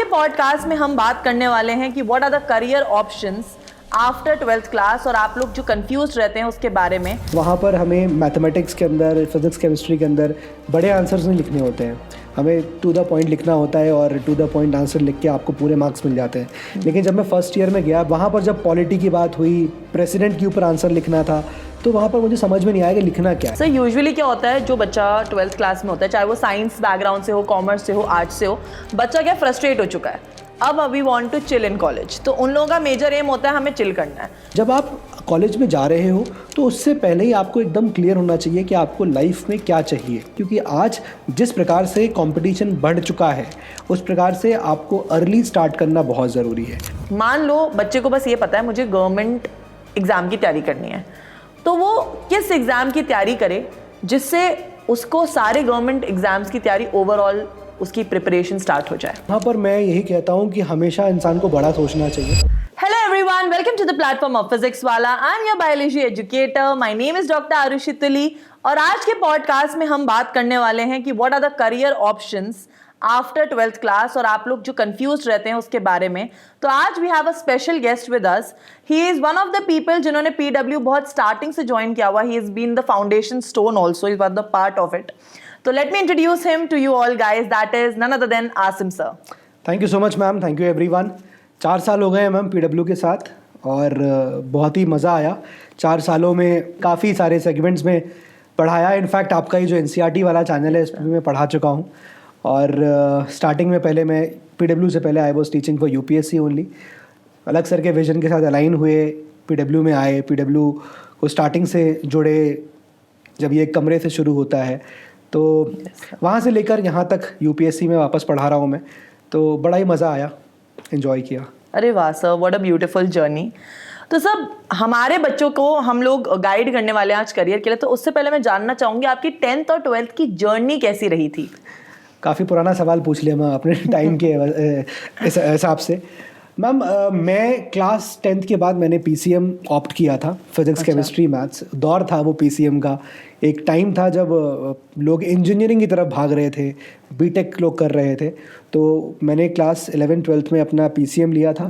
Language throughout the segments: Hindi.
पॉडकास्ट में हम बात करने वाले हैं कि what are the career options after 12th class, और आप लोग जो कंफ्यूज रहते हैं उसके बारे में। वहाँ पर हमें मैथमेटिक्स के अंदर, फिजिक्स, केमिस्ट्री के अंदर बड़े आंसर्स नहीं लिखने होते हैं, हमें टू द पॉइंट लिखना होता है और टू द पॉइंट आंसर लिख के आपको पूरे मार्क्स मिल जाते हैं। लेकिन जब मैं फर्स्ट ईयर में गया, वहाँ पर जब पॉलिटी की बात हुई, प्रेसिडेंट के ऊपर आंसर लिखना था, तो वहाँ पर मुझे समझ में नहीं आया कि लिखना क्या है। सर यूजुअली क्या होता है, जो बच्चा 12th क्लास में होता है, चाहे वो साइंस बैकग्राउंड से हो, कॉमर्स से हो, आर्ट्स से हो, बच्चा क्या फ्रस्ट्रेट हो चुका है, अब we want to chill in college, तो उन लोगों का मेजर एम होता है हमें चिल करना है। जब आप कॉलेज में जा रहे हो तो उससे पहले ही आपको एकदम क्लियर होना चाहिए कि आपको लाइफ में क्या चाहिए, क्योंकि आज जिस प्रकार से कंपटीशन बढ़ चुका है उस प्रकार से आपको अर्ली स्टार्ट करना बहुत ज़रूरी है। मान लो बच्चे को बस ये पता है मुझे गवर्नमेंट एग्ज़ाम की तैयारी करनी है, तो वो किस एग्ज़ाम की तैयारी करे जिससे उसको सारे गवर्नमेंट एग्ज़ाम्स की तैयारी ओवरऑल उसकी प्रिपरेशन स्टार्ट हो जाए। यहाँ पर मैं यही कहता हूँ कि हमेशा इंसान को बड़ा सोचना चाहिए। Hello everyone, welcome to the platform of Physics Wala. I'm your biology educator. My name is Dr. Arushi तुली और आज के पॉडकास्ट में हम बात करने वाले हैं कि what are the career options after 12th class, और आप लोग जो कंफ्यूज रहते हैं उसके बारे में। तो आज we have a special guest with us. He is one of the people जिन्होंने पीडब्ल्यू बहुत स्टार्टिंग से ज्वाइन किया हुआ। He is been the foundation stone also, is one the part of it. तो let me introduce him to you all guys, that is none other than Asim sir. Thank you so much ma'am, thank you everyone. 4 साल हो गए हैं मैम पीडब्ल्यू के साथ और बहुत ही मज़ा आया। 4 सालों में काफ़ी सारे सेगमेंट्स में पढ़ाया। इनफैक्ट आपका ये जो एनसीईआरटी वाला चैनल है इसमें मैं पढ़ा चुका हूँ। और स्टार्टिंग में पहले मैं पीडब्ल्यू से पहले I was teaching for UPSC only. अलग सर के विजन के साथ अलाइन हुए, पीडब्ल्यू में आए, पीडब्ल्यू को स्टार्टिंग से जुड़े। जब ये एक कमरे से शुरू होता है तो वहाँ से लेकर यहाँ तक यूपीएससी में वापस पढ़ा रहा हूँ मैं, तो बड़ा ही मज़ा आया, एंजॉय किया। अरे वाह sir, what a beautiful journey. तो सर हमारे बच्चों को हम लोग गाइड करने वाले हैं आज करियर के लिए, तो उससे पहले मैं जानना चाहूँगी आपकी 10th और 12th की जर्नी कैसी रही थी। काफ़ी पुराना सवाल पूछ लिया मैं अपने टाइम के हिसाब से। मैम मैं क्लास 10th के बाद मैंने पीसीएम ऑप्ट किया था, फिजिक्स केमिस्ट्री मैथ्स। दौर था वो पीसीएम का, एक टाइम था जब लोग इंजीनियरिंग की तरफ भाग रहे थे, बीटेक लोग कर रहे थे। तो मैंने क्लास 11th-12th में अपना पीसीएम लिया था।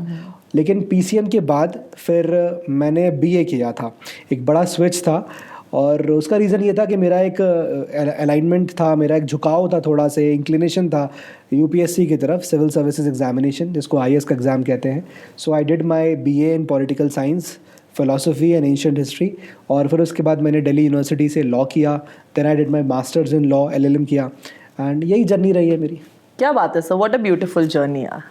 लेकिन पीसीएम के बाद फिर मैंने बीए किया था। एक बड़ा स्विच था और उसका रीज़न ये था कि मेरा एक अलाइनमेंट था, मेरा एक झुकाव था, थोड़ा से इंक्लिनेशन था यूपीएससी की तरफ, सिविल सर्विसेज एग्जामिनेशन, जिसको आईएएस का एग्ज़ाम कहते हैं। So I did my BA in political science, philosophy and ancient history. और फिर उसके बाद मैंने दिल्ली यूनिवर्सिटी से लॉ किया। Then I did my masters in law, LLM किया, एंड यही जर्नी रही है मेरी। क्या बात है sir, what a beautiful journey यार।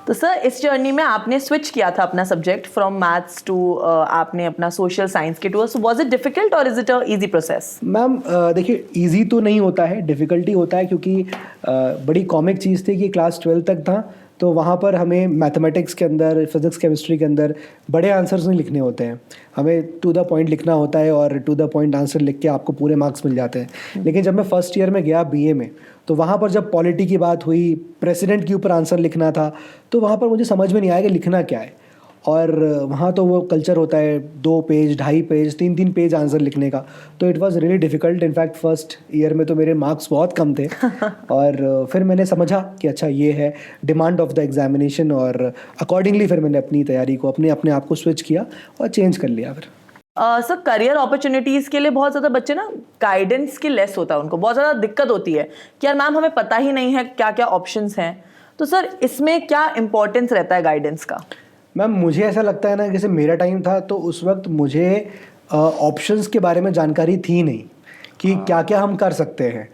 तो सर इस जर्नी में आपने स्विच किया था अपना सब्जेक्ट फ्रॉम मैथ्स टू आपने अपना सोशल साइंस के too, so was it difficult और is it a easy process? Ma'am देखिए, इजी तो नहीं होता है, डिफ़िकल्टी होता है, क्योंकि बड़ी कॉमिक चीज़ थी कि क्लास 12 तक था तो वहाँ पर हमें मैथमेटिक्स के अंदर, फिजिक्स, केमिस्ट्री के अंदर बड़े आंसर्स नहीं लिखने होते हैं, हमें टू द पॉइंट लिखना होता है और टू द पॉइंट आंसर लिख के आपको पूरे मार्क्स मिल जाते हैं। लेकिन जब मैं फर्स्ट ईयर में गया बीए में, तो वहाँ पर जब पॉलिटी की बात हुई, प्रेसिडेंट के ऊपर आंसर लिखना था, तो वहाँ पर मुझे समझ में नहीं आया कि लिखना क्या है। और वहाँ तो वो कल्चर होता है 2 पेज, 2.5 पेज, 3-3 पेज आंसर लिखने का, तो it was really difficult. In fact first year में तो मेरे मार्क्स बहुत कम थे। और फिर मैंने समझा कि अच्छा ये है डिमांड ऑफ द एग्जामिनेशन, और अकॉर्डिंगली फिर मैंने अपनी तैयारी को, अपने आप को स्विच किया और चेंज कर लिया। फिर सर करियर अपॉर्चुनिटीज़ के लिए बहुत ज़्यादा बच्चे ना गाइडेंस की लेस होता है, उनको बहुत ज़्यादा दिक्कत होती है कि यार मैम हमें पता ही नहीं है क्या क्या ऑप्शंस हैं। तो सर इसमें क्या इंपॉर्टेंस रहता है गाइडेंस का? मैम मुझे ऐसा लगता है ना, जैसे मेरा टाइम था तो उस वक्त मुझे ऑप्शंस के बारे में जानकारी थी नहीं कि क्या क्या हम कर सकते हैं।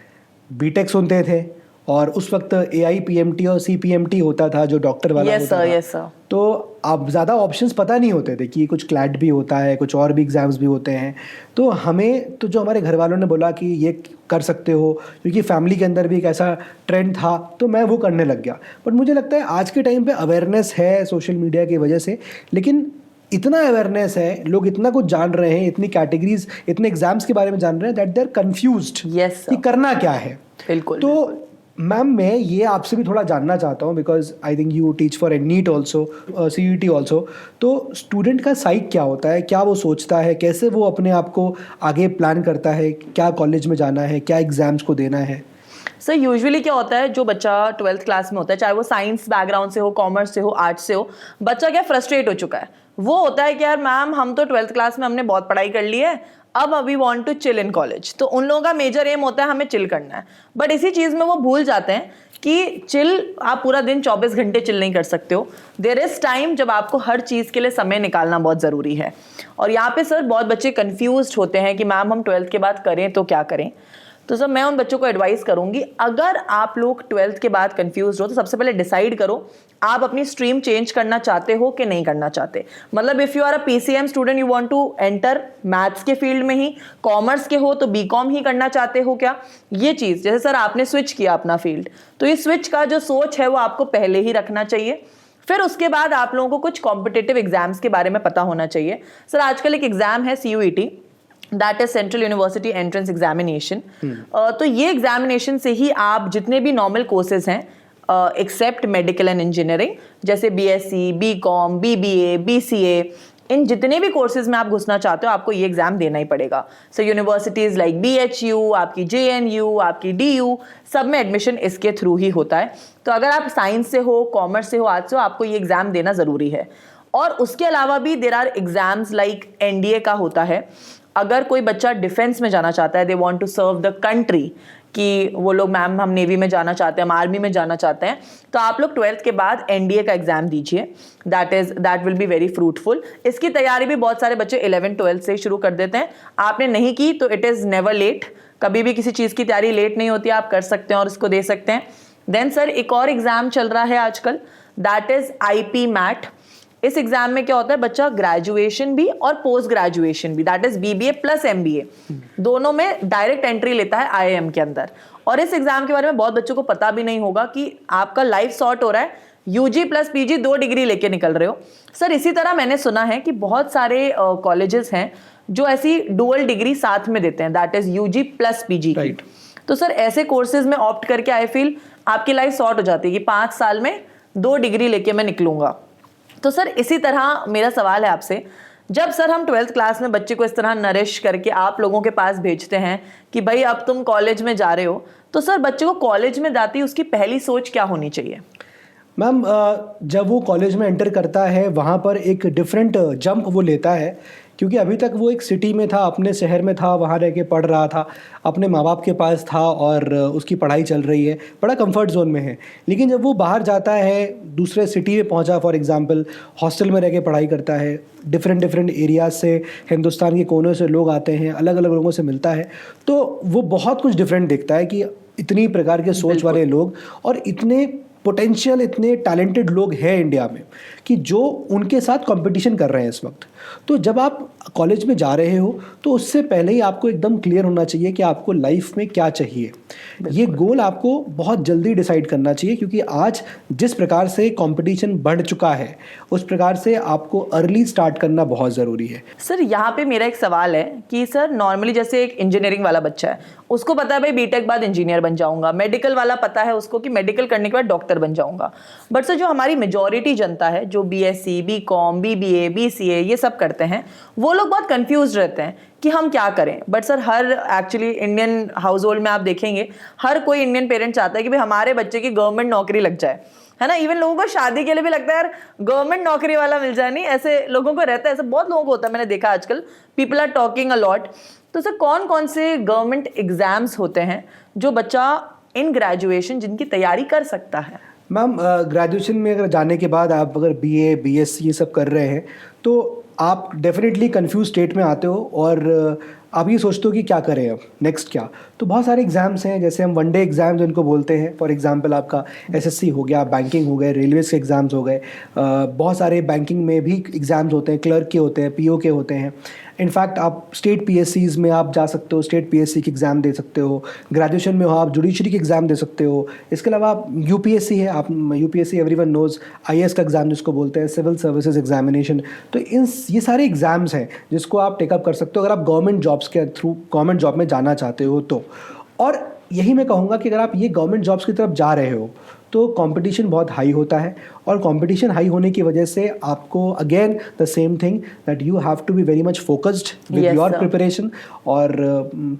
बीटेक सुनते थे और उस वक्त AIPMT और CPMT होता था जो डॉक्टर वाला होता था। Yes sir. तो अब ज़्यादा ऑप्शंस पता नहीं होते थे कि कुछ क्लैट भी होता है, कुछ और भी एग्ज़ाम्स भी होते हैं। तो हमें तो जो हमारे घर वालों ने बोला कि ये कर सकते हो, क्योंकि फैमिली के अंदर भी एक ऐसा ट्रेंड था, तो मैं वो करने लग गया। बट मुझे लगता है आज के टाइम पे अवेयरनेस है सोशल मीडिया की वजह से, लेकिन इतना अवेयरनेस है, लोग इतना कुछ जान रहे हैं, इतनी कैटेगरीज, इतने एग्जाम्स के बारे में जान रहे हैं, दैट दे आर कंफ्यूज्ड कि करना क्या है। बिल्कुल। तो मैम मैं ये आपसे भी थोड़ा जानना चाहता हूँ, because I think you teach for NEET also, CUET also. तो स्टूडेंट का साइक क्या होता है, क्या वो सोचता है, कैसे वो अपने आप को आगे प्लान करता है, क्या कॉलेज में जाना है, क्या एग्ज़ाम्स को देना है? सर यूजुअली क्या होता है, जो बच्चा 12th क्लास में होता है, चाहे वो साइंस बैकग्राउंड से हो, कॉमर्स से हो, आर्ट्स से हो, बच्चा क्या फ्रस्ट्रेट हो चुका है। वो होता है कि यार मैम हम तो 12th क्लास में हमने बहुत पढ़ाई कर ली है, अब we want to chill in college. तो उन लोगों का मेजर एम होता है हमें चिल करना है, बट इसी चीज़ में वो भूल जाते हैं कि चिल आप पूरा दिन 24 घंटे चिल नहीं कर सकते हो। देयर इज टाइम जब आपको हर चीज़ के लिए समय निकालना बहुत ज़रूरी है। और यहाँ पे सर बहुत बच्चे कंफ्यूज होते हैं कि मैम हम 12th के बाद करें तो क्या करें। तो सर मैं उन बच्चों को एडवाइस करूंगी, अगर आप लोग 12th के बाद कंफ्यूज हो तो सबसे पहले डिसाइड करो आप अपनी स्ट्रीम चेंज करना चाहते हो कि नहीं करना चाहते। मतलब if you are a PCM student, you want to enter maths के फील्ड में ही, कॉमर्स के हो तो बीकॉम ही करना चाहते हो क्या, ये चीज़। जैसे सर आपने स्विच किया अपना फील्ड, तो ये स्विच का जो सोच है वो आपको पहले ही रखना चाहिए। फिर उसके बाद आप लोगों को कुछ कॉम्पिटिटिव एग्जाम्स के बारे में पता होना चाहिए। सर आजकल एक एग्जाम है CUET, that is central university entrance examination. तो ये एग्जामिनेशन से ही आप जितने भी नॉर्मल कोर्सेज हैं एक्सेप्ट मेडिकल एंड इंजीनियरिंग, जैसे BSc, BCom, BBA, BCA, इन जितने भी कोर्सेज में आप घुसना चाहते हो आपको ये एग्जाम देना ही पड़ेगा। सो यूनिवर्सिटीज लाइक BHU, आपकी JNU, आपकी DU, सब में एडमिशन इसके थ्रू ही होता है। तो अगर आप साइंस से हो, कॉमर्स से हो, आर्ट्स से हो, आपको ये एग्जाम देना ज़रूरी है। और उसके अलावा भी there are exams like NDA का होता है। अगर कोई बच्चा डिफेंस में जाना चाहता है, they want to serve the country, कि वो लोग मैम हम नेवी में जाना चाहते हैं, हम आर्मी में जाना चाहते हैं, तो आप लोग 12th के बाद NDA का एग्जाम दीजिए। That will be very fruitful. इसकी तैयारी भी बहुत सारे बच्चे 11th 12th से शुरू कर देते हैं। आपने नहीं की तो इट इज़ नेवर लेट, कभी भी किसी चीज़ की तैयारी लेट नहीं होती, आप कर सकते हैं और इसको दे सकते हैं। देन सर एक और एग्जाम चल रहा है आजकल, दैट इज IP MAT। इस एग्जाम में क्या होता है, बच्चा ग्रेजुएशन भी और पोस्ट ग्रेजुएशन भी, that is BBA plus MBA, दोनों में डायरेक्ट एंट्री लेता है IIM के अंदर। और इस एग्जाम के बारे में बहुत बच्चों को पता भी नहीं होगा कि आपका लाइफ सॉर्ट हो रहा है, UG प्लस PG 2 डिग्री लेके निकल रहे हो। सर इसी तरह मैंने सुना है कि बहुत सारे कॉलेजेस हैं जो ऐसी डुअल डिग्री साथ में देते हैं, that is UG plus PG की। तो सर ऐसे कोर्सेज में ऑप्ट करके आई फील आपकी लाइफ सॉर्ट हो जाती है कि 5 साल में 2 डिग्री लेके मैं निकलूंगा। तो सर इसी तरह मेरा सवाल है आपसे, जब सर हम 12th क्लास में बच्चे को इस तरह नरिश करके आप लोगों के पास भेजते हैं कि भाई अब तुम कॉलेज में जा रहे हो, तो सर बच्चे को कॉलेज में जाती है उसकी पहली सोच क्या होनी चाहिए? मैम जब वो कॉलेज में एंटर करता है वहाँ पर एक डिफरेंट जंप वो लेता है, क्योंकि अभी तक वो एक सिटी में था, अपने शहर में था, वहाँ रह के पढ़ रहा था, अपने माँ बाप के पास था और उसकी पढ़ाई चल रही है, बड़ा कंफर्ट जोन में है। लेकिन जब वो बाहर जाता है, दूसरे सिटी में पहुँचा, फॉर एग्जांपल हॉस्टल में रह के पढ़ाई करता है, डिफरेंट एरियाज से, हिंदुस्तान के कोनों से लोग आते हैं, अलग अलग लोगों से मिलता है, तो वो बहुत कुछ डिफरेंट देखता है कि इतनी प्रकार के सोच वाले लोग और इतने पोटेंशियल, इतने टैलेंटेड लोग हैं इंडिया में कि जो उनके साथ कंपटीशन कर रहे हैं इस वक्त। तो जब आप कॉलेज में जा रहे हो तो उससे पहले ही आपको एकदम क्लियर होना चाहिए कि आपको लाइफ में क्या चाहिए। ये गोल आपको बहुत जल्दी डिसाइड करना चाहिए, क्योंकि आज जिस प्रकार से कंपटीशन बढ़ चुका है उस प्रकार से आपको अर्ली स्टार्ट करना बहुत ज़रूरी है। सर यहाँ पे मेरा एक सवाल है कि सर नॉर्मली जैसे एक इंजीनियरिंग वाला बच्चा है, उसको पता है भाई B.Tech बाद इंजीनियर बन जाऊंगा, मेडिकल वाला पता है उसको कि मेडिकल करने के बाद डॉक्टर बन जाऊंगा। बट सर जो हमारी मेजॉरिटी जनता है जो BSc, BCom, BBA, BCA ये सब करते हैं, वो लोग बहुत कंफ्यूज रहते हैं कि हम क्या करें। But sir her actually Indian house hold में आप देखेंगे हर कोई इंडियन पेरेंट चाहता है कि भाई हमारे बच्चे की गवर्नमेंट नौकरी लग जाए, है ना। इवन लोगों को शादी के लिए भी लगता है यार गवर्नमेंट नौकरी वाला मिल जाए, नहीं ऐसे लोगों को रहता है, ऐसे बहुत लोगों को होता है, मैंने देखा आजकल people are talking a lot. तो सर कौन कौन से गवर्नमेंट एग्जाम्स होते हैं जो बच्चा इन ग्रेजुएशन जिनकी तैयारी कर सकता है? मैम ग्रेजुएशन में अगर जाने के बाद आप अगर BA, BSc ये सब कर रहे हैं तो आप डेफिनेटली कंफ्यूज स्टेट में आते हो और आप ये सोचते हो कि क्या करें अब, नेक्स्ट क्या। तो बहुत सारे एग्जाम्स हैं, जैसे हम वनडे एग्जाम्स इनको बोलते हैं। फॉर एग्जांपल आपका SSC हो गया, बैंकिंग हो गए, रेलवेज के एग्ज़ाम्स हो गए, बहुत सारे बैंकिंग में भी एग्ज़ाम्स होते हैं, क्लर्क के होते हैं, PO के होते हैं। इनफैक्ट आप स्टेट PSCs में आप जा सकते हो, स्टेट PSC की एग्ज़ाम दे सकते हो। ग्रेजुएशन में हो आप जुडिशरी की एग्ज़ाम दे सकते हो। इसके अलावा आप UPSC है, आप UPSC एवरीवन नोज़, IAS का एग्ज़ाम जिसको बोलते हैं, सिविल सर्विसेज एग्जामिनेशन। तो ये सारे एग्ज़ाम्स हैं जिसको आप टेकअप कर सकते हो अगर आप गवर्नमेंट जॉब्स के थ्रू गवर्नमेंट जॉब में जाना चाहते हो तो। और यही मैं कहूँगा कि अगर आप ये गवर्नमेंट जॉब्स की तरफ जा रहे हो तो कंपटीशन बहुत हाई होता है, और कंपटीशन हाई होने की वजह से आपको again the same thing that you have to be very much focused with your preparation, और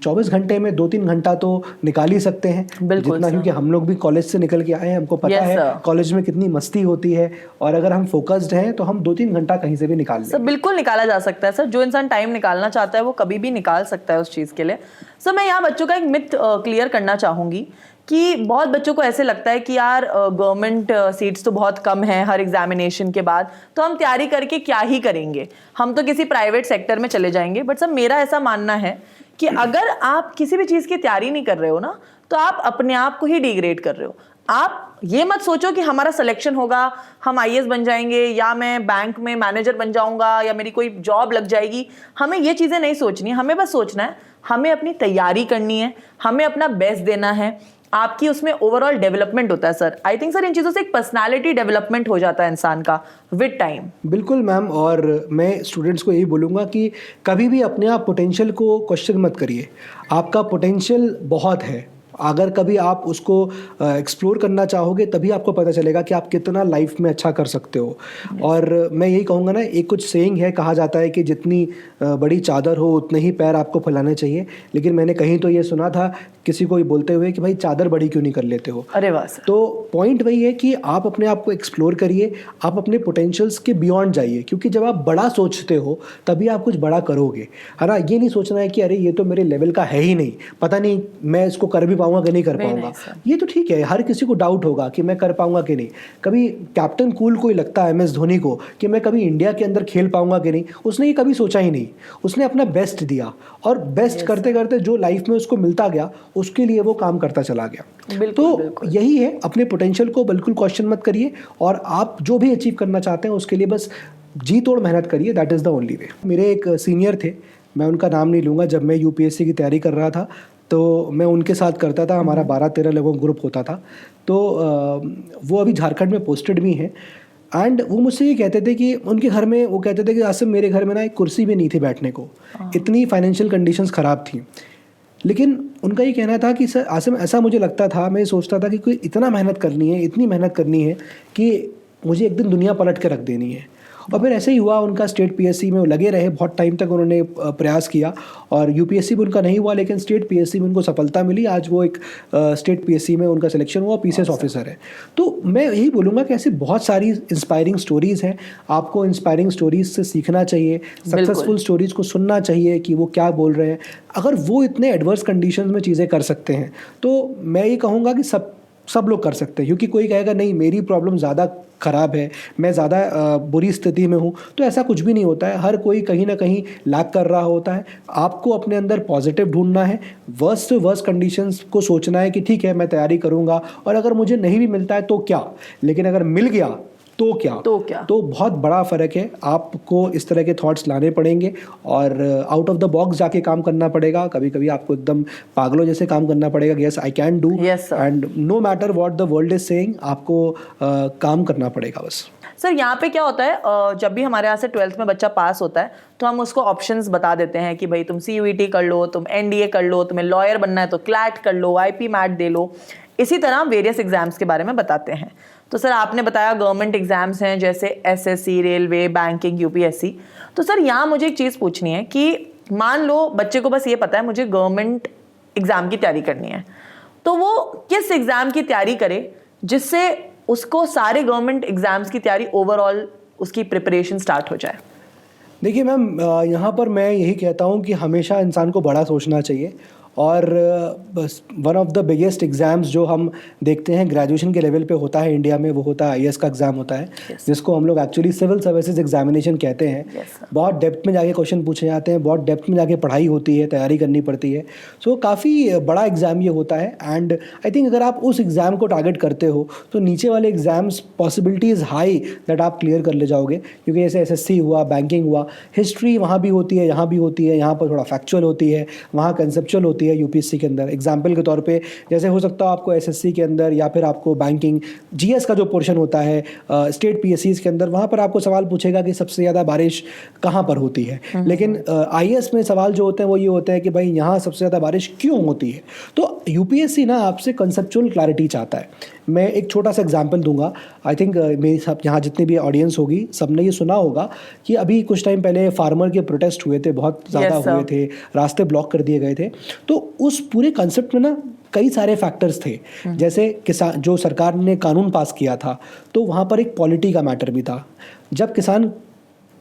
24 घंटे में 2-3 घंटा तो निकाल ही सकते हैं जितना, क्योंकि हम लोग भी कॉलेज से निकल के आए हैं, हमको पता है कॉलेज में कितनी मस्ती होती है, और अगर हम फोकस्ड हैं तो हम 2-3 घंटा कहीं से भी निकाल लेंगे। सर बिल्कुल निकाला जा सकता है सर, जो इंसान टाइम निकालना चाहता है वो कभी भी निकाल सकता है उस चीज़ के लिए। सर मैं यहाँ बच्चों का एक मिथ क्लियर करना चाहूँगी कि बहुत बच्चों को ऐसे लगता है कि यार गवर्नमेंट सीट्स तो बहुत कम है हर एग्जामिनेशन के बाद, तो हम तैयारी करके क्या ही करेंगे, हम तो किसी प्राइवेट सेक्टर में चले जाएंगे। बट सर मेरा ऐसा मानना है कि अगर आप किसी भी चीज़ की तैयारी नहीं कर रहे हो ना, तो आप अपने आप को ही डिग्रेड कर रहे हो। आप ये मत सोचो कि हमारा सिलेक्शन होगा, हम आईएएस बन जाएंगे, या मैं बैंक में मैनेजर बन जाऊंगा, या मेरी कोई जॉब लग जाएगी। हमें ये चीज़ें नहीं सोचनी, हमें बस सोचना है हमें अपनी तैयारी करनी है, हमें अपना बेस्ट देना है, आपकी उसमें ओवरऑल डेवलपमेंट होता है। सर आई थिंक सर इन चीज़ों से एक पर्सनालिटी डेवलपमेंट हो जाता है इंसान का विद टाइम। बिल्कुल मैम, और मैं स्टूडेंट्स को यही बोलूँगा कि कभी भी अपने आप पोटेंशियल को क्वेश्चन मत करिए। आपका पोटेंशियल बहुत है, अगर कभी आप उसको एक्सप्लोर करना चाहोगे तभी आपको पता चलेगा कि आप कितना लाइफ में अच्छा कर सकते हो। और मैं यही कहूँगा ना, एक कुछ सेइंग है, कहा जाता है कि जितनी बड़ी चादर हो उतने ही पैर आपको फैलाने चाहिए, लेकिन मैंने कहीं तो ये सुना था किसी को बोलते हुए कि भाई चादर बड़ी क्यों नहीं कर लेते हो। अरे वाह। तो पॉइंट वही है कि आप अपने आप को एक्सप्लोर करिए, आप अपने पोटेंशियल्स के बियॉन्ड जाइए, क्योंकि जब आप बड़ा सोचते हो तभी आप कुछ बड़ा करोगे, है ना। ये नहीं सोचना है कि अरे ये तो मेरे लेवल का है ही नहीं, पता नहीं मैं इसको कर भी पाऊंगा कि नहीं कर पाऊंगा। ये तो ठीक है, हर किसी को डाउट होगा कि मैं कर पाऊंगा कि नहीं। कभी कैप्टन कूल को ही लगता है MS धोनी को कि मैं कभी इंडिया के अंदर खेल पाऊंगा कि नहीं, उसने ये कभी सोचा ही नहीं। उसने अपना बेस्ट दिया, और बेस्ट करते करते जो लाइफ में उसको मिलता गया उसके लिए वो काम करता चला गया। तो यही है, अपने पोटेंशियल को बिल्कुल क्वेश्चन मत करिए, और आप जो भी अचीव करना चाहते हैं उसके लिए बस जी तोड़ मेहनत करिए, that is the only way. मेरे एक सीनियर थे, मैं उनका नाम नहीं लूँगा, जब मैं UPSC की तैयारी कर रहा था तो मैं उनके साथ करता था, हमारा 12-13 लोगों का ग्रुप होता था। तो वो अभी झारखंड में पोस्टेड भी हैं, एंड वो मुझसे ये कहते थे कि उनके घर में, वो कहते थे कि आसिम मेरे घर में ना एक कुर्सी भी नहीं थी बैठने को, इतनी फाइनेंशियल कंडीशंस ख़राब थी। लेकिन उनका ये कहना था कि सर आसिम, ऐसा मुझे लगता था, मैं सोचता था कि कोई इतना मेहनत करनी है, इतनी मेहनत करनी है कि मुझे एक दिन दुनिया पलट के रख देनी है। और फिर ऐसे ही हुआ, उनका स्टेट PSC में वो लगे रहे, बहुत टाइम तक उन्होंने प्रयास किया, और UPSC भी उनका नहीं हुआ, लेकिन स्टेट PSC में उनको सफलता मिली। आज वो एक स्टेट PSC में उनका सिलेक्शन हुआ, PCS ऑफिसर है। तो मैं यही बोलूँगा कि ऐसी बहुत सारी इंस्पायरिंग स्टोरीज़ हैं, आपको इंस्पायरिंग स्टोरीज़ से सीखना चाहिए, सक्सेसफुल स्टोरीज़ को सुनना चाहिए कि वो क्या बोल रहे हैं। अगर वो इतने एडवर्स कंडीशंस में चीज़ें कर सकते हैं तो मैं ये कहूँगा कि सब लोग कर सकते हैं। क्योंकि कोई कहेगा नहीं मेरी प्रॉब्लम ज़्यादा ख़राब है, मैं ज़्यादा बुरी स्थिति में हूँ, तो ऐसा कुछ भी नहीं होता है। हर कोई कहीं ना कहीं लैक कर रहा होता है। आपको अपने अंदर पॉजिटिव ढूंढना है, वर्स्ट से वर्स्ट कंडीशंस को सोचना है कि ठीक है मैं तैयारी करूँगा, और अगर मुझे नहीं भी मिलता है तो क्या, लेकिन अगर मिल गया तो क्या। तो बहुत बड़ा फ़र्क है। आपको इस तरह के थॉट्स लाने पड़ेंगे और आउट ऑफ द बॉक्स जाके काम करना पड़ेगा। कभी कभी आपको एकदम पागलों जैसे काम करना पड़ेगा, yes I can do, and no matter what the world is saying, आपको काम करना पड़ेगा बस। सर यहाँ पे क्या होता है, जब भी हमारे यहाँ से 12th में बच्चा पास होता है तो हम उसको ऑप्शंस बता देते हैं कि भाई तुम CUET कर लो, तुम NDA कर लो, तुम्हें लॉयर बनना है तो CLAT कर लो, IP MAT दे लो। इसी तरह वेरियस एग्जाम्स के बारे में बताते हैं। तो सर आपने बताया गवर्नमेंट एग्जाम्स हैं जैसे SSC, रेलवे, बैंकिंग, UPSC। तो सर यहाँ मुझे एक चीज़ पूछनी है कि मान लो बच्चे को बस ये पता है मुझे गवर्नमेंट एग्ज़ाम की तैयारी करनी है, तो वो किस एग्ज़ाम की तैयारी करे जिससे उसको सारे गवर्नमेंट एग्जाम्स की तैयारी ओवरऑल उसकी प्रिपरेशन स्टार्ट हो जाए? देखिए मैम, यहाँ पर मैं यही कहता हूँ कि हमेशा इंसान को बड़ा सोचना चाहिए। और बस one of the biggest exams जो हम देखते हैं ग्रेजुएशन के लेवल पे होता है इंडिया में, वो होता है IAS का एग्ज़ाम होता है, जिसको हम लोग एक्चुअली सिविल सर्विसेज एग्जामिनेशन कहते हैं। बहुत डेप्थ में जाके क्वेश्चन पूछे जाते हैं, बहुत डेप्थ में जाके पढ़ाई होती है, तैयारी करनी पड़ती है। सो काफ़ी बड़ा एग्ज़ाम ये होता है। एंड आई थिंक अगर आप उस एग्ज़ाम को टारगेट करते हो तो नीचे वाले exams possibility is high that आप क्लियर कर ले जाओगे। क्योंकि जैसे SSC हुआ, बैंकिंग हुआ, हिस्ट्री वहाँ भी होती है, यहाँ भी होती है, यहाँ पर थोड़ा फैक्चुअल होती है, वहाँ कंसेप्चुअल होती है UPSC के अंदर। एग्जाम्पल के तौर पे जैसे हो सकता है आपको SSC के अंदर या फिर आपको बैंकिंग GS का जो पोर्शन होता है स्टेट PSCs के अंदर, वहाँ पर आपको सवाल पूछेगा कि सबसे ज़्यादा बारिश कहाँ पर होती है। लेकिन IAS में सवाल जो होते हैं वो ये होते हैं कि भाई यहाँ सबसे ज़्यादा बारिश क्यों होती है। तो UPSC ना आपसे कंसेप्चुअल क्लैरिटी चाहता है। मैं एक छोटा सा एग्जांपल दूंगा। आई थिंक मेरी सब यहाँ जितनी भी ऑडियंस होगी सबने ये सुना होगा कि अभी कुछ टाइम पहले फार्मर के प्रोटेस्ट हुए थे, बहुत ज़्यादा Yes, sir. हुए थे, रास्ते ब्लॉक कर दिए गए थे। तो उस पूरे कंसेप्ट में ना कई सारे फैक्टर्स थे, जैसे किसान, जो सरकार ने कानून पास किया था तो वहाँ पर एक पॉलिटी का मैटर भी था। जब किसान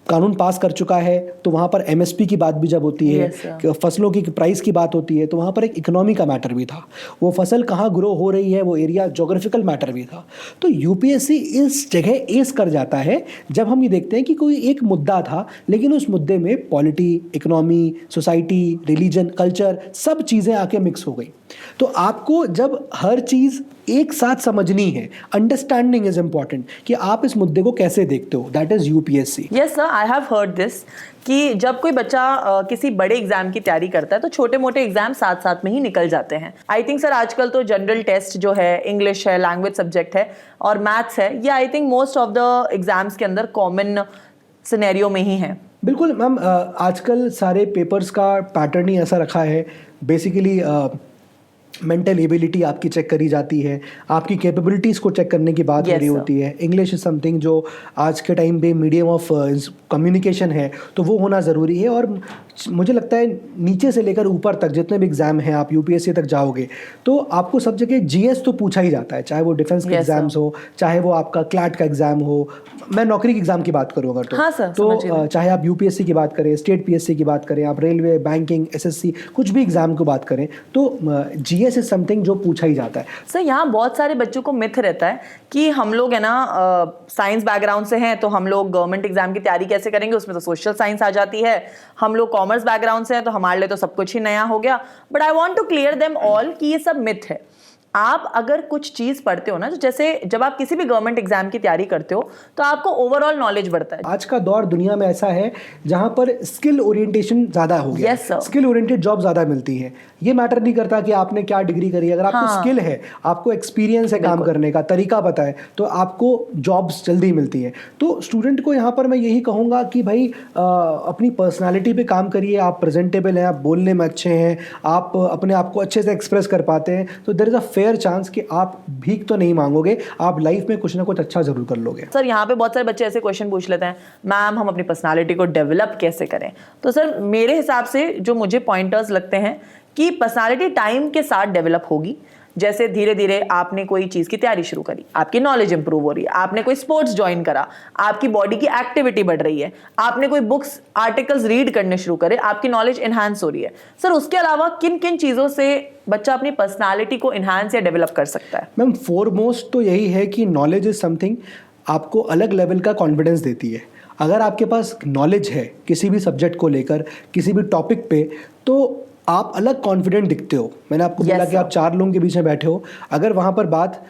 कानून पास कर चुका है तो वहाँ पर एमएसपी की बात भी जब होती है, Yes, sir. फसलों की प्राइस की बात होती है, तो वहाँ पर एक इकोनॉमी का मैटर भी था। वो फसल कहाँ ग्रो हो रही है, वो एरिया जोग्राफिकल मैटर भी था। तो यूपीएससी इस जगह एस कर जाता है जब हम ये देखते हैं कि कोई एक मुद्दा था लेकिन उस मुद्दे में polity, economy, society, religion, culture सब चीज़ें आके मिक्स हो गई। तो आपको जब हर चीज़ एक साथ समझनी है, अंडरस्टैंडिंग इज इंपॉर्टेंट कि आप इस मुद्दे को कैसे देखते हो, that is UPSC. Yes sir, I have heard this कि जब कोई बच्चा किसी बड़े एग्जाम की तैयारी करता है तो छोटे मोटे एग्जाम साथ साथ में ही निकल जाते हैं। आई थिंक सर आजकल तो जनरल टेस्ट जो है, इंग्लिश है, लैंग्वेज सब्जेक्ट है और मैथ्स है, ये I think most of the exams के अंदर कॉमन सिनेरियो में ही है। बिल्कुल मैम, आजकल सारे पेपर्स का पैटर्न ही ऐसा रखा है। बेसिकली मेंटल एबिलिटी आपकी चेक करी जाती है, आपकी कैपेबिलिटीज़ को चेक करने की बात हो रही होती है। इंग्लिश इज़ समथिंग जो आज के टाइम पे मीडियम ऑफ कम्युनिकेशन है, तो वो होना ज़रूरी है। और मुझे लगता है नीचे से लेकर ऊपर तक जितने भी एग्ज़ाम हैं, आप यूपीएससी तक जाओगे तो आपको सब जगह जीएस तो पूछा ही जाता है, चाहे वो डिफेंस के एग्जाम्स हो, चाहे वो आपका क्लैट का एग्ज़ाम हो। मैं नौकरी के एग्ज़ाम की बात करूँ अगर तो, हाँ सर, तो चाहे आप यूपीएससी की बात करें, स्टेट पीएससी की बात करें, आप रेलवे, बैंकिंग, एसएससी, कुछ भी एग्ज़ाम की बात करें, तो जीएस इज समथिंग जो पूछा ही जाता है। सर यहाँ बहुत सारे बच्चों को मिथ रहता है कि हम लोग है ना साइंस बैकग्राउंड से हैं तो हम लोग गवर्नमेंट एग्जाम की तैयारी कैसे करेंगे, उसमें तो सोशल साइंस आ जाती है। हम लोग कॉमर्स बैकग्राउंड से हैं तो हमारे लिए तो सब कुछ ही नया हो गया। But I want to clear them all कि ये सब मिथ है। आप अगर कुछ चीज पढ़ते हो ना, जैसे जब आप किसी भी गवर्नमेंट एग्जाम की तैयारी करते हो तो आपको ओवरऑल नॉलेज बढ़ता है। आज का दौर दुनिया में ऐसा है जहां पर स्किल ओरिएंटेशन ज्यादा हो गया। Yes, sir. Skill oriented job ज्यादा मिलती है। ये मैटर नहीं करता कि आपने क्या डिग्री करी है, अगर आपको स्किल है, आपको एक्सपीरियंस है काम करने का, तरीका पता है, तो आपको जॉब्स जल्दी मिलती है। तो स्टूडेंट को यहाँ पर मैं यही कहूँगा कि भाई अपनी पर्सनैलिटी पे काम करिए। आप प्रेजेंटेबल हैं, आप बोलने में अच्छे हैं, आप अपने आप को अच्छे से एक्सप्रेस कर पाते हैं, तो there is a fair chance कि आप भीख तो नहीं मांगोगे, आप लाइफ में कुछ ना कुछ अच्छा जरूर कर लोगे। सर यहाँ पे बहुत सारे बच्चे ऐसे क्वेश्चन पूछ लेते हैं, मैम हम अपनी पर्सनालिटी को डेवलप कैसे करें। तो सर मेरे हिसाब से जो मुझे पॉइंटर्स लगते हैं कि पर्सनालिटी टाइम के साथ डेवलप होगी। जैसे धीरे धीरे आपने कोई चीज की तैयारी शुरू करी, आपकी नॉलेज इंप्रूव हो रही है, आपने कोई स्पोर्ट्स ज्वाइन करा, आपकी बॉडी की एक्टिविटी बढ़ रही है, आपने कोई बुक्स आर्टिकल्स रीड करने शुरू करे, आपकी नॉलेज इनहांस हो रही है। सर उसके अलावा किन किन चीजों से बच्चा अपनी पर्सनालिटी को इनहांस या डेवलप कर सकता है? मैम फोरमोस्ट तो यही है कि नॉलेज इज समथिंग आपको अलग लेवल का कॉन्फिडेंस देती है। अगर आपके पास नॉलेज है किसी भी सब्जेक्ट को लेकर, किसी भी टॉपिक पे, तो आप अलग कॉन्फिडेंट दिखते हो। मैंने आपको बोला कि आप 4 लोगों के बीच में बैठे हो, अगर वहाँ पर बात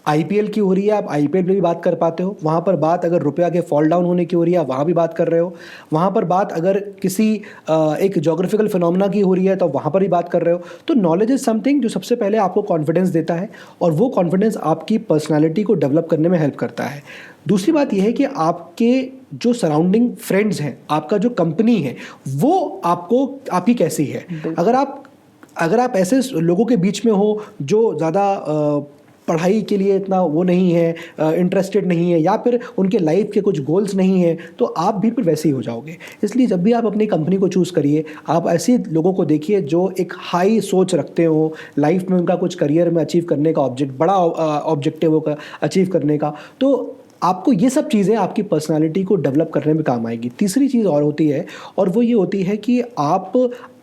आईपीएल की हो रही है, आप आईपीएल पे भी बात कर पाते हो। वहाँ पर बात अगर रुपया के फॉल डाउन होने की हो रही है, वहाँ भी बात कर रहे हो। वहाँ पर बात अगर किसी एक जोग्राफिकल फिनोमेना की हो रही है तो वहाँ पर भी बात कर रहे हो। तो नॉलेज इज समथिंग जो सबसे पहले आपको कॉन्फिडेंस देता है, और वो कॉन्फिडेंस आपकी पर्सनैलिटी को डेवलप करने में हेल्प करता है। दूसरी बात यह है कि आपके जो सराउंडिंग फ्रेंड्स हैं, आपका जो कंपनी है, वो आपकी कैसी है। अगर आप ऐसे लोगों के बीच में हो जो ज़्यादा पढ़ाई के लिए इतना वो नहीं है, इंटरेस्टेड नहीं है, या फिर उनके लाइफ के कुछ गोल्स नहीं है, तो आप भी फिर वैसे ही हो जाओगे। इसलिए जब भी आप अपनी कंपनी को चूज़ करिए, आप ऐसे लोगों को देखिए जो एक हाई सोच रखते हो लाइफ में, उनका कुछ करियर में अचीव करने का बड़ा ऑब्जेक्टिव होगा अचीव करने का। तो आपको ये सब चीज़ें आपकी पर्सनालिटी को डेवलप करने में काम आएगी। तीसरी चीज़ और होती है, और वो ये होती है कि आप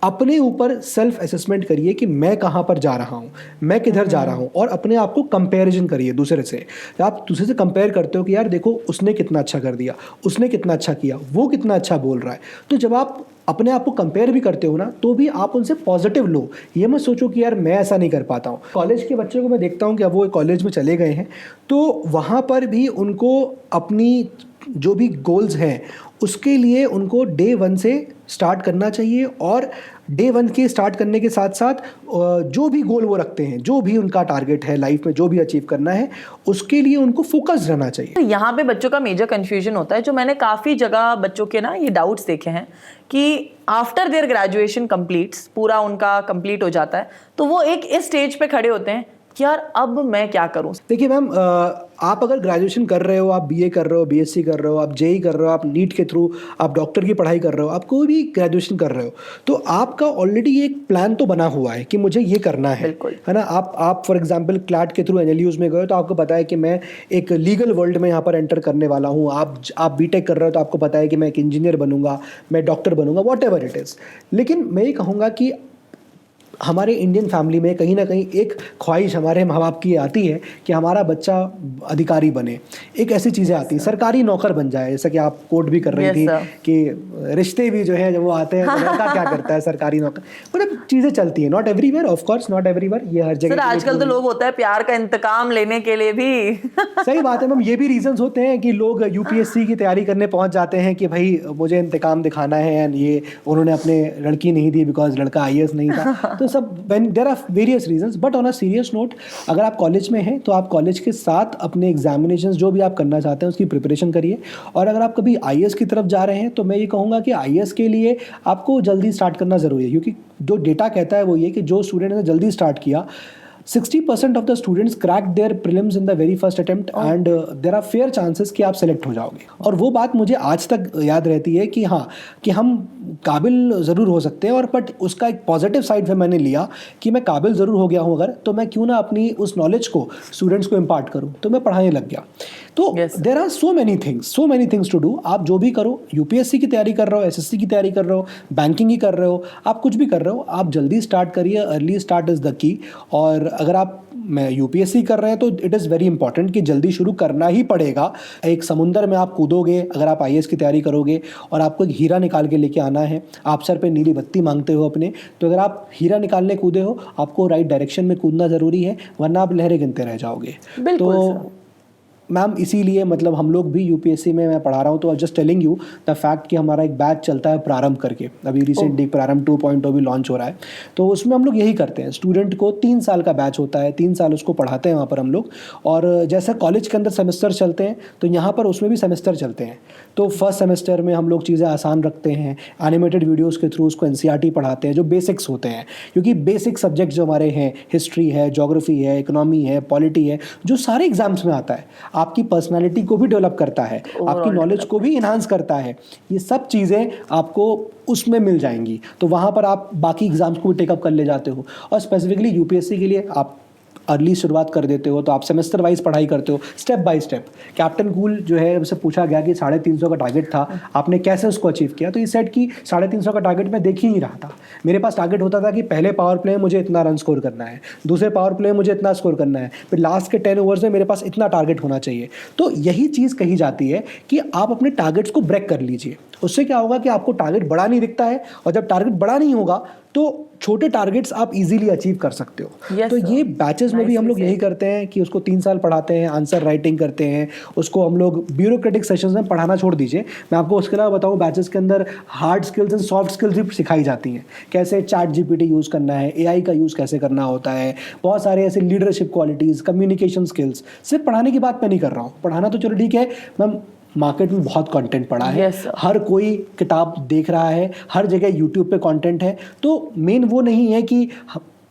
अपने ऊपर सेल्फ असेसमेंट करिए कि मैं कहाँ पर जा रहा हूँ, मैं किधर जा रहा हूँ, और अपने आप को कंपैरिजन करिए दूसरे से। आप दूसरे से कंपेयर करते हो कि यार देखो उसने कितना अच्छा कर दिया, उसने कितना अच्छा किया, वो कितना अच्छा बोल रहा है। तो जब आप अपने आप को कंपेयर भी करते हो ना, तो भी आप उनसे पॉजिटिव लो। ये मत सोचो कि यार मैं ऐसा नहीं कर पाता हूँ। कॉलेज के बच्चों को मैं देखता हूँ कि अब वो कॉलेज में चले गए हैं, तो वहाँ पर भी उनको अपनी जो भी गोल्स हैं उसके लिए उनको डे 1 से स्टार्ट करना चाहिए, और डे 1 के स्टार्ट करने के साथ साथ जो भी गोल वो रखते हैं, जो भी उनका टारगेट है लाइफ में, जो भी अचीव करना है, उसके लिए उनको फोकस रहना चाहिए। यहाँ पे बच्चों का मेजर कंफ्यूजन होता है, जो मैंने काफ़ी जगह बच्चों के ना ये डाउट्स देखे हैं कि आफ्टर देयर ग्रेजुएशन कंप्लीट्स, पूरा उनका कंप्लीट हो जाता है, तो वो एक इस स्टेज पे खड़े होते हैं कि यार अब मैं क्या करूं? देखिए मैम, आप अगर ग्रेजुएशन कर रहे हो, आप बीए कर रहे हो, बीएससी कर रहे हो, आप जेई कर रहे हो, आप नीट के थ्रू आप डॉक्टर की पढ़ाई कर रहे हो, आप कोई भी ग्रेजुएशन कर रहे हो, तो आपका ऑलरेडी एक प्लान तो बना हुआ है कि मुझे ये करना है, बिल्कुल। है ना। आप फॉर एग्जांपल क्लैट के थ्रू एनएलयूज में गए तो आपको पता है कि मैं एक लीगल वर्ल्ड में यहाँ पर एंटर करने वाला हूँ। आप बीटेक कर रहे हो तो आपको पता है कि मैं एक इंजीनियर बनूंगा, मैं डॉक्टर बनूंगा, वॉट एवर इट इज़। लेकिन मैं ये कहूँगा कि हमारे इंडियन फैमिली में कहीं ना कहीं एक ख्वाहिश हमारे माँ बाप की आती है कि हमारा बच्चा अधिकारी बने। एक ऐसी चीज़ें आती हैं, सरकारी नौकर बन जाए, जैसा कि आप कोट भी कर रही थी कि रिश्ते भी जो है जब वो आते हैं तो लड़का क्या करता है, सरकारी नौकर, मतलब चीज़ें चलती हैं। Not everywhere, of course not everywhere, ये हर जगह। सर आजकल तो लोग होता है प्यार का इंतकाम लेने के लिए भी सही बात है मैम, ये भी रीजंस होते हैं कि लोग यूपीएससी की तैयारी करने पहुंच जाते हैं कि भाई मुझे इंतकाम दिखाना है, एंड ये उन्होंने अपने लड़की नहीं दी बिकॉज लड़का आईएएस नहीं था। तो सब there are various reasons, but on a serious note, अगर आप कॉलेज में हैं तो आप कॉलेज के साथ अपने एग्जामिनेशंस जो भी आप करना चाहते हैं उसकी प्रिपरेशन करिए। और अगर आप कभी आईएएस की तरफ जा रहे हैं तो मैं ये कहूँगा कि आईएएस के लिए आपको जल्दी स्टार्ट करना ज़रूरी है, क्योंकि जो डेटा कहता है वो ये कि जो स्टूडेंट ने जल्दी स्टार्ट किया, 60% of the students crack their prelims in the very first attempt, and there are fair chances कि आप सेलेक्ट हो जाओगे। और वो बात मुझे आज तक याद रहती है कि हाँ, कि हम काबिल ज़रूर हो सकते हैं, और बट उसका एक पॉजिटिव साइड पे मैंने लिया कि मैं काबिल ज़रूर हो गया हूँ अगर, तो मैं क्यों ना अपनी उस नॉलेज को स्टूडेंट्स को इम्पार्ट करूँ, तो मैं पढ़ाने लग गया। तो there are so many things to do. आप जो भी करो, यूपीएससी की तैयारी कर रहे हो, एसएससी की तैयारी कर रहे हो, बैंकिंग ही कर रहे हो, आप कुछ भी कर रहे हो, आप जल्दी स्टार्ट करिए। Early start is the key. और अगर आप यूपीएससी कर रहे हैं तो इट इज़ वेरी इंपॉर्टेंट कि जल्दी शुरू करना ही पड़ेगा। एक समुंदर में आप कूदोगे अगर आप आईएएस की तैयारी करोगे, और आपको एक हीरा निकाल के लेके आना है, आप सर पे नीली बत्ती मांगते हो अपने, तो अगर आप हीरा निकालने कूदे हो, आपको राइट डायरेक्शन में कूदना ज़रूरी है, वरना आप लहरें गिनते रह जाओगे। तो मैम इसीलिए मतलब हम लोग भी यूपीएससी में मैं पढ़ा रहा हूँ, तो just telling you the fact कि हमारा एक बैच चलता है प्रारंभ करके, अभी रिसेंटली प्रारंभ 2.0 भी लॉन्च हो रहा है। तो उसमें हम लोग यही करते हैं, स्टूडेंट को 3 साल का बैच होता है, 3 साल उसको पढ़ाते हैं वहाँ पर हम लोग। और जैसे कॉलेज के अंदर सेमेस्टर चलते हैं तो यहाँ पर उसमें भी सेमेस्टर चलते हैं। तो फर्स्ट सेमेस्टर में हम लोग चीज़ें आसान रखते हैं, एनिमेटेड वीडियोज़ के थ्रू उसको एनसीईआरटी पढ़ाते हैं जो बेसिक्स होते हैं, क्योंकि बेसिक सब्जेक्ट जो हमारे हैं, हिस्ट्री है, ज्योग्राफी है, इकोनॉमी है, पॉलिटी है, जो सारे एग्जाम्स में आता है, आपकी पर्सनालिटी को भी डेवलप करता है, आपकी नॉलेज को भी इन्हांस करता है, ये सब चीज़ें आपको उसमें मिल जाएंगी। तो वहाँ पर आप बाकी एग्जाम्स को भी टेकअप कर ले जाते हो। और स्पेसिफिकली यूपीएससी के लिए आप अर्ली शुरुआत कर देते हो, तो आप सेमेस्टर वाइज पढ़ाई करते हो, step by step. Captain cool जो है उससे पूछा गया कि 350 का टारगेट था, आपने कैसे उसको अचीव किया, तो ये सेट कि 350 का टारगेट मैं देख ही नहीं रहा था। मेरे पास टारगेट होता था कि पहले पावर प्ले में मुझे इतना रन स्कोर करना है, दूसरे पावर प्ले में मुझे इतना स्कोर करना है, फिर लास्ट के 10 ओवर्स में मेरे पास इतना टारगेट होना चाहिए। तो यही चीज़ कही जाती है कि आप अपने टारगेट्स को ब्रेक कर लीजिए। उससे क्या होगा कि आपको टारगेट बड़ा नहीं दिखता है, और जब टारगेट बड़ा नहीं होगा तो छोटे टारगेट्स आप इजीली अचीव कर सकते हो। तो ये बैचेस में भी हम लोग यही करते हैं कि उसको 3 साल पढ़ाते हैं, आंसर राइटिंग करते हैं, उसको हम लोग ब्यूरोक्रेटिक सेशंस में पढ़ाना छोड़ दीजिए। मैं आपको उसके अलावा बताऊं, बैचेस के अंदर hard skills and soft skills भी सिखाई जाती हैं, कैसे चैट जीपीटी यूज़ करना है, एआई का यूज़ कैसे करना होता है, बहुत सारे ऐसे लीडरशिप क्वालिटीज़, कम्युनिकेशन स्किल्स। सिर्फ पढ़ाने की बात मैं नहीं कर रहा हूँ, पढ़ाना तो चलो ठीक है मैम, मार्केट में बहुत कंटेंट पड़ा है, हर कोई किताब देख रहा है, हर जगह यूट्यूब पे कंटेंट है। तो मेन वो नहीं है कि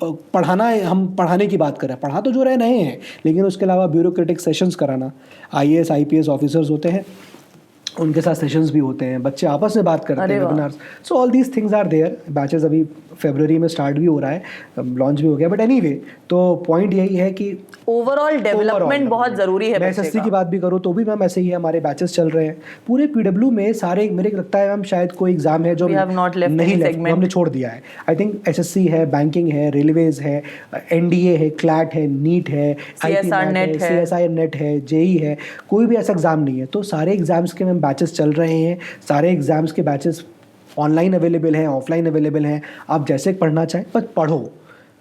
पढ़ाना है, हम पढ़ाने की बात कर रहे हैं, पढ़ा तो जो रहे नहीं हैं, लेकिन उसके अलावा ब्यूरोक्रेटिक सेशंस कराना, आईएएस आईपीएस ऑफिसर्स होते हैं, उनके साथ सेशंस भी होते हैं, बच्चे आपस में बात करते हैं, webinars. So all these things are there. Batches अभी फरवरी में स्टार्ट भी हो रहा है, लॉन्च भी हो गया, बट एनीवे तो पॉइंट यही है कि ओवरऑल डेवलपमेंट बहुत जरूरी है। मैं एसएससी की बात भी करूँ तो भी मैम ऐसे ही है, हमारे बैचेस चल रहे हैं पूरे पीडब्ल्यू में सारे। मेरे को लगता है मैम शायद कोई एग्जाम है जो नहीं लेफ्ट, हमने छोड़ दिया है। आई थिंक एसएससी है, बैंकिंग है, रेलवेज है, एनडीए है, क्लैट है, नीट है, सीएसआई नेट है, जेई है, कोई भी ऐसा एग्जाम नहीं है। तो सारे एग्जाम्स के मैम बैचेस चल रहे हैं, सारे एग्जाम्स के बैचेस ऑनलाइन अवेलेबल हैं, ऑफलाइन अवेलेबल हैं, आप जैसे पढ़ना चाहें पर पढ़ो।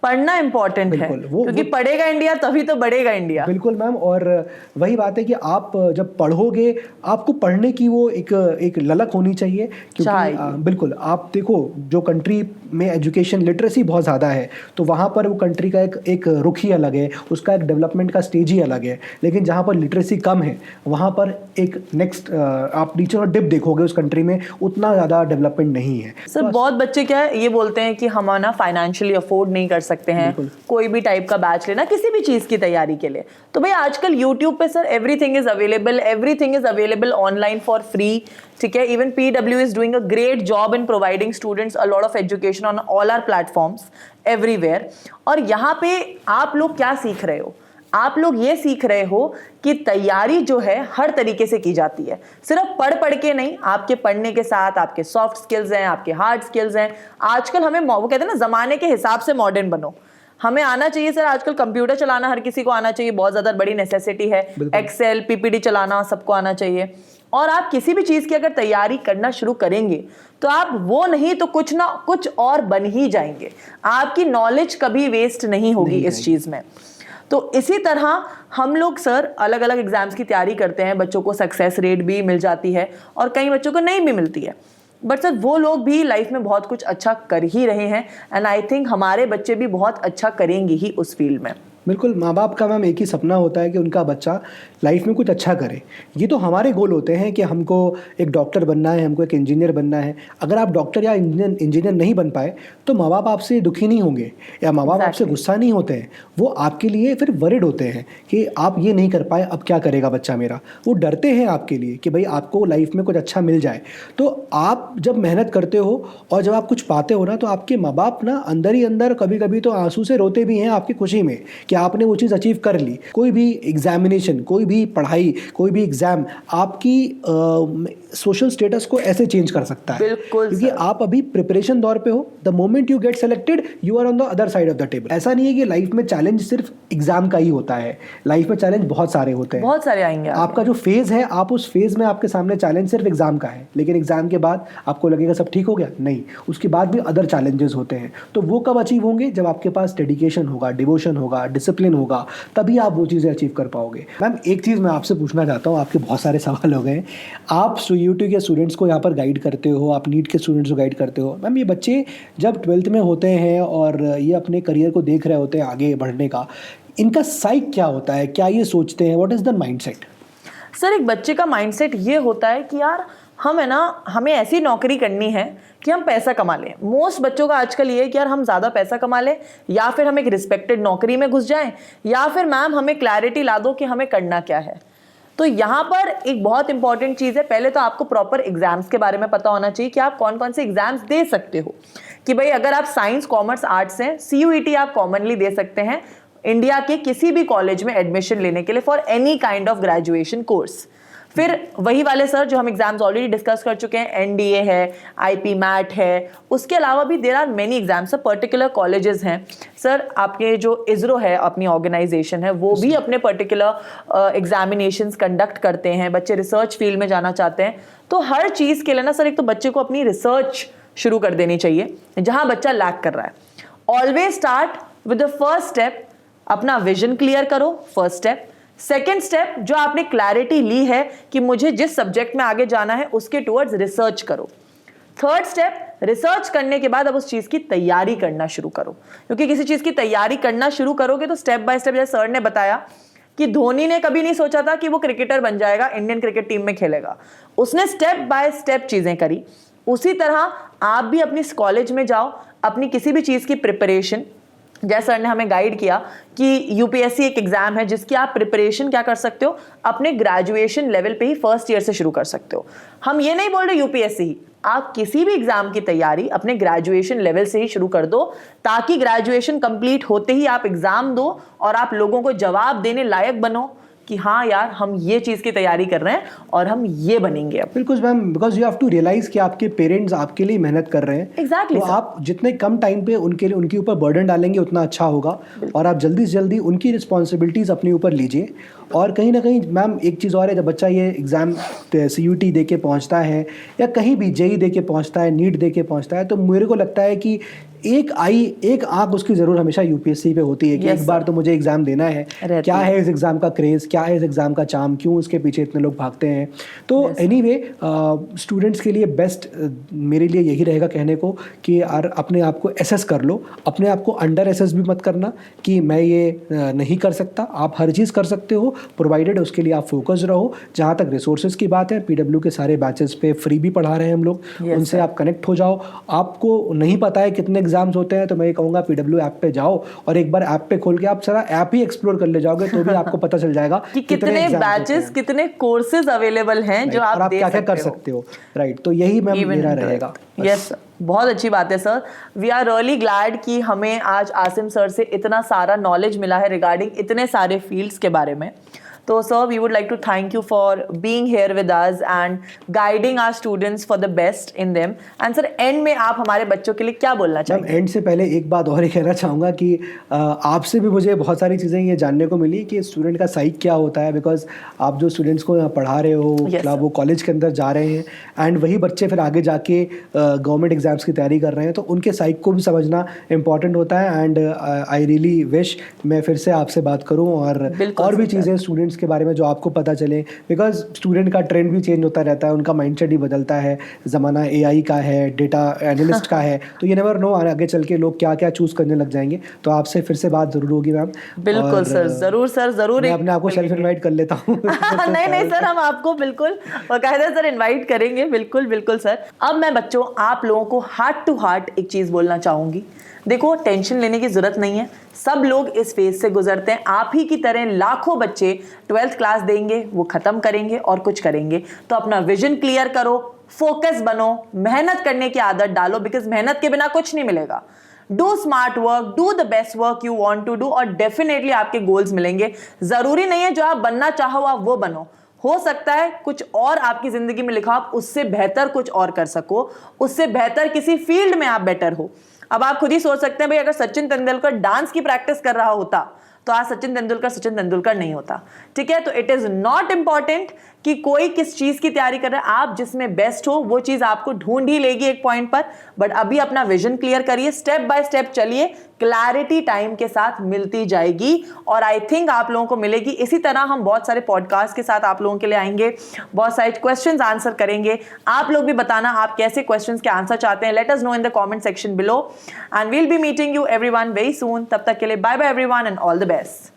पढ़ना इंपॉर्टेंट है, क्योंकि पढ़ेगा इंडिया तभी तो बढ़ेगा इंडिया। बिल्कुल मैम, और वही बात है कि आप जब पढ़ोगे, आपको पढ़ने की वो एक ललक होनी चाहिए, क्योंकि बिल्कुल आप देखो जो कंट्री में एजुकेशन लिटरेसी बहुत ज़्यादा है, तो वहाँ पर वो कंट्री का एक रुख ही अलग है, उसका एक डेवलपमेंट का स्टेज ही अलग है। लेकिन जहाँ पर लिटरेसी कम है, वहाँ पर एक नेक्स्ट आप नीचे और डिप देखोगे, उस कंट्री में उतना ज़्यादा डेवलपमेंट नहीं है। सर बहुत बच्चे क्या है ये बोलते हैं कि हम ना फाइनेंशियली अफोर्ड नहीं कर सकते सकते हैं, कोई भी टाइप का बैच लेना किसी भी चीज की तैयारी के लिए। तो भाई आजकल यूट्यूब पे sir everything is available online for free, ठीक है। Even PW is doing a great job in providing students a lot of education on all our platforms everywhere. और यहाँ पे आप लोग क्या सीख रहे हो? आप लोग ये सीख रहे हो कि तैयारी जो है हर तरीके से की जाती है, सिर्फ पढ़ के नहीं, आपके पढ़ने के साथ आपके सॉफ्ट स्किल्स हैं, आपके हार्ड स्किल्स हैं। आजकल हमें वो कहते हैं ना, जमाने के हिसाब से मॉडर्न बनो। हमें आना चाहिए सर, आजकल कंप्यूटर चलाना हर किसी को आना चाहिए, बहुत ज्यादा बड़ी नेसेसिटी है। एक्सेल PPT चलाना सबको आना चाहिए। और आप किसी भी चीज की अगर तैयारी करना शुरू करेंगे तो आप वो नहीं तो कुछ ना कुछ और बन ही जाएंगे। आपकी नॉलेज कभी वेस्ट नहीं होगी इस चीज में। तो इसी तरह हम लोग सर अलग अलग एग्जाम्स की तैयारी करते हैं, बच्चों को सक्सेस रेट भी मिल जाती है और कई बच्चों को नहीं भी मिलती है, बट सर वो लोग भी लाइफ में बहुत कुछ अच्छा कर ही रहे हैं। एंड आई थिंक हमारे बच्चे भी बहुत अच्छा करेंगे ही उस फील्ड में। बिल्कुल, माँ बाप का मैम एक ही सपना होता है कि उनका बच्चा लाइफ में कुछ अच्छा करे। ये तो हमारे गोल होते हैं कि हमको एक डॉक्टर बनना है, हमको एक इंजीनियर बनना है। अगर आप डॉक्टर या इंजीनियर नहीं बन पाए तो माँ बाप आपसे दुखी नहीं होंगे या माँ बाप आपसे गुस्सा नहीं होते हैं। वो आपके लिए फिर वरिड होते हैं कि आप ये नहीं कर पाए, अब क्या करेगा बच्चा मेरा। वो डरते हैं आपके लिए कि भाई आपको लाइफ में कुछ अच्छा मिल जाए। तो आप जब मेहनत करते हो और जब आप कुछ पाते हो ना, तो आपके माँ बाप ना अंदर ही अंदर कभी कभी तो आंसू से रोते भी हैं आपकी खुशी में कि आपने वो चीज़ अचीव कर ली। कोई भी एग्जामिनेशन, कोई भी पढ़ाई, कोई भी एग्जाम आपकी सोशल स्टेटस को ऐसे चेंज कर सकता है। बिल्कुल, क्योंकि आप अभी प्रिपरेशन दौर पे हो। The moment you get selected you are on the other side of the table. ऐसा नहीं है कि लाइफ में चैलेंज सिर्फ एग्जाम का ही होता है, लाइफ में चैलेंज बहुत सारे होते हैं, बहुत सारे आएंगे। आपका जो फेज है, आप उस फेज में आपके सामने चैलेंज सिर्फ एग्जाम का है, लेकिन एग्जाम के बाद आपको लगेगा सब ठीक हो गया, नहीं, उसके बाद भी अदर चैलेंजेस होते हैं। तो वो कब अचीव होंगे? जब आपके पास डेडिकेशन होगा, डिवोशन होगा, डिसिप्लिन होगा, तभी आप वो चीज़ें अचीव कर पाओगे। मैम एक चीज़ मैं आपसे पूछना चाहता हूँ, आपके बहुत सारे सवाल हो गए। आप CUET के स्टूडेंट्स को यहाँ पर गाइड करते हो, आप नीट के स्टूडेंट्स को गाइड करते हो। मैम ये बच्चे जब 12th में होते हैं और ये अपने करियर को देख रहे होते हैं आगे बढ़ने का, इनका साइक क्या होता है? क्या ये सोचते हैं? What is the mindset? Sir एक बच्चे का माइंडसेट ये होता है कि यार हम है ना, हमें ऐसी नौकरी करनी है कि हम पैसा कमा लें। मोस्ट बच्चों का आजकल ये है कि यार हम ज़्यादा पैसा कमा लें, या फिर हम एक रिस्पेक्टेड नौकरी में घुस जाएं, या फिर मैम हमें क्लैरिटी ला दो कि हमें करना क्या है। तो यहाँ पर एक बहुत इंपॉर्टेंट चीज़ है, पहले तो आपको प्रॉपर एग्जाम्स के बारे में पता होना चाहिए कि आप कौन कौन से एग्जाम्स दे सकते हो। कि भाई अगर आप साइंस, कॉमर्स, आर्ट्स हैं, CUET आप कॉमनली दे सकते हैं इंडिया के किसी भी कॉलेज में एडमिशन लेने के लिए for any kind of graduation course. फिर वही वाले सर जो हम एग्जाम्स ऑलरेडी डिस्कस कर चुके हैं, NDA है, IP मैट है, उसके अलावा भी there are many exams. Particular colleges हैं सर, आपके जो ISRO है अपनी ऑर्गेनाइजेशन है, वो भी अपने पर्टिकुलर एग्जामिनेशंस कंडक्ट करते हैं। बच्चे रिसर्च फील्ड में जाना चाहते हैं तो हर चीज़ के लिए ना सर एक तो बच्चे को अपनी रिसर्च शुरू कर देनी चाहिए जहाँ बच्चा लैक कर रहा है। Always start with the first step, अपना विजन क्लियर करो, फर्स्ट स्टेप। सेकेंड स्टेप, जो आपने क्लैरिटी ली है कि मुझे जिस सब्जेक्ट में आगे जाना है उसके टुवर्ड्स रिसर्च करो। थर्ड स्टेप, रिसर्च करने के बाद अब उस चीज की तैयारी करना शुरू करो, क्योंकि किसी चीज की तैयारी करना शुरू करोगे तो स्टेप बाय स्टेप, जैसे सर ने बताया कि धोनी ने कभी नहीं सोचा था कि वो क्रिकेटर बन जाएगा, इंडियन क्रिकेट टीम में खेलेगा, उसने स्टेप बाय स्टेप चीजें करी। उसी तरह आप भी अपनी कॉलेज में जाओ, अपनी किसी भी चीज की प्रिपरेशन, जैसे सर ने हमें गाइड किया कि UPSC एक एग्जाम है जिसकी आप प्रिपरेशन क्या कर सकते हो, अपने ग्रेजुएशन लेवल पे ही फर्स्ट ईयर से शुरू कर सकते हो। हम ये नहीं बोल रहे UPSC ही, आप किसी भी एग्जाम की तैयारी अपने ग्रेजुएशन लेवल से ही शुरू कर दो, ताकि ग्रेजुएशन कंप्लीट होते ही आप एग्जाम दो और आप लोगों को जवाब देने लायक बनो कि हाँ यार हम ये चीज़ की तैयारी कर रहे हैं और हम ये बनेंगे अब। बिल्कुल ma'am, because you have to realise कि आपके पेरेंट्स आपके लिए मेहनत कर रहे हैं। Exactly, तो आप जितने कम टाइम पे उनके ऊपर बर्डन डालेंगे उतना अच्छा होगा, और आप जल्दी से जल्दी उनकी रिस्पॉन्सिबिलिटीज़ अपने ऊपर लीजिए। और कहीं ना कहीं मैम एक चीज़ और है, जब बच्चा ये एग्ज़ाम CUET दे के पहुँचता है या कहीं भी JEE दे के पहुँचता है, नीट दे के पहुँचता है, तो मेरे को लगता है कि एक आंख उसकी जरूर हमेशा UPSC पे होती है कि एक बार तो मुझे एग्जाम देना है। क्या है इस एग्जाम का क्रेज, क्या है इस एग्जाम का चार्म, क्यों इसके पीछे इतने लोग भागते हैं। तो एनीवे स्टूडेंट्स के लिए बेस्ट मेरे लिए यही रहेगा कहने को कि यार अपने आप को एसेस कर लो, अपने आप को अंडर एसेस भी मत करना कि मैं ये नहीं कर सकता। आप हर चीज़ कर सकते हो, प्रोवाइडेड उसके लिए आप फोकस रहो। जहाँ तक रिसोर्सेज की बात है, PW के सारे बैचेस पे फ्री भी पढ़ा रहे हैं हम लोग, उनसे आप कनेक्ट हो जाओ। आपको नहीं पता है कितने एग्जाम्स होते हैं तो मैं ये कहूँगा PW ऐप पे जाओ और एक बार ऐप पे खोल के आप सारा ऐप ही एक्सप्लोर कर ले जाओगे तो भी आपको पता चल जाएगा कि कितने बैचेस, कितने कोर्सेज अवेलेबल हैं जो आप दे क्या क्या कर सकते हो। राइट, तो यही मैम मेरा रहेगा। यस, बहुत अच्छी बात है sir. We are really glad कि हमें आज आसिम सर से इतना सारा नॉलेज मिला है रिगार्डिंग इतने सारे फील्ड्स के बारे में। तो sir, we would like to thank you for being here with us and guiding our students for the best in them. And sir, and में आप हमारे बच्चों के लिए क्या बोलना चाहेंगे? एंड से पहले एक बात और ही कहना चाहूँगा कि आपसे भी मुझे बहुत सारी चीज़ें ये जानने को मिली कि स्टूडेंट का साइक क्या होता है, बिकॉज आप जो स्टूडेंट्स को यहाँ पढ़ा रहे हो, yes, वो कॉलेज के अंदर जा रहे हैं एंड वही बच्चे फिर आगे जाके गवर्नमेंट एग्जाम्स की तैयारी कर रहे हैं, तो उनके साइक को भी समझना इंपॉर्टेंट होता है। एंड आई रियली विश मैं फिर से आपसे बात करूँ और भी चीज़ें स्टूडेंट्स के बारे में जो आपको पता चले, बिकॉज स्टूडेंट का ट्रेंड भी चेंज होता रहता है, उनका माइंडसेट ही बदलता है, ज़माना AI का है, डेटा एनालिस्ट का है, तो ये नेवर नो आगे चल के लोग क्या क्या चूज़ करने लग जाएंगे। तो आपसे फिर से बात जरूर होगी मैम। बिल्कुल सर, जरूर सर, जरूर। मैं अपने आपको सेल्फ इनवाइट कर लेता हूँ। नहीं सर, हम आपको बिल्कुल बाकायदा सर इनवाइट करेंगे। बिल्कुल बिल्कुल सर। अब मैं बच्चों आप लोगों को हार्ट टू हार्ट एक चीज़ बोलना चाहूँगी। देखो, टेंशन लेने की जरूरत नहीं है, सब लोग इस फेज से गुजरते हैं। आप ही की तरह लाखों बच्चे 12th क्लास देंगे, वो खत्म करेंगे और कुछ करेंगे। तो अपना विजन क्लियर करो, फोकस बनो, मेहनत करने की आदत डालो, बिकॉज मेहनत के बिना कुछ नहीं मिलेगा। Do smart work, do the best work you want to do, और डेफिनेटली आपके गोल्स मिलेंगे। जरूरी नहीं है जो आप बनना चाहो आप वो बनो, हो सकता है कुछ और आपकी जिंदगी में लिखा, आप उससे बेहतर कुछ और कर सको, उससे बेहतर किसी फील्ड में आप बेटर हो। अब आप खुद ही सोच सकते हैं भाई, अगर सचिन तेंदुलकर डांस की प्रैक्टिस कर रहा होता तो आज सचिन तेंदुलकर नहीं होता। ठीक है, तो इट इज नॉट इंपॉर्टेंट कि कोई किस चीज की तैयारी कर रहा है, आप जिसमें बेस्ट हो वो चीज आपको ढूंढ ही लेगी एक पॉइंट पर। बट अभी अपना विजन क्लियर करिए, स्टेप बाय स्टेप चलिए, क्लैरिटी टाइम के साथ मिलती जाएगी और आई थिंक आप लोगों को मिलेगी। इसी तरह हम बहुत सारे पॉडकास्ट के साथ आप लोगों के लिए आएंगे, बहुत सारे क्वेश्चंस आंसर करेंगे। आप लोग भी बताना आप कैसे क्वेश्चंस के आंसर चाहते हैं। Let us know in the comment section below and we'll be meeting you everyone very soon. तब तक के लिए bye bye everyone and all the best.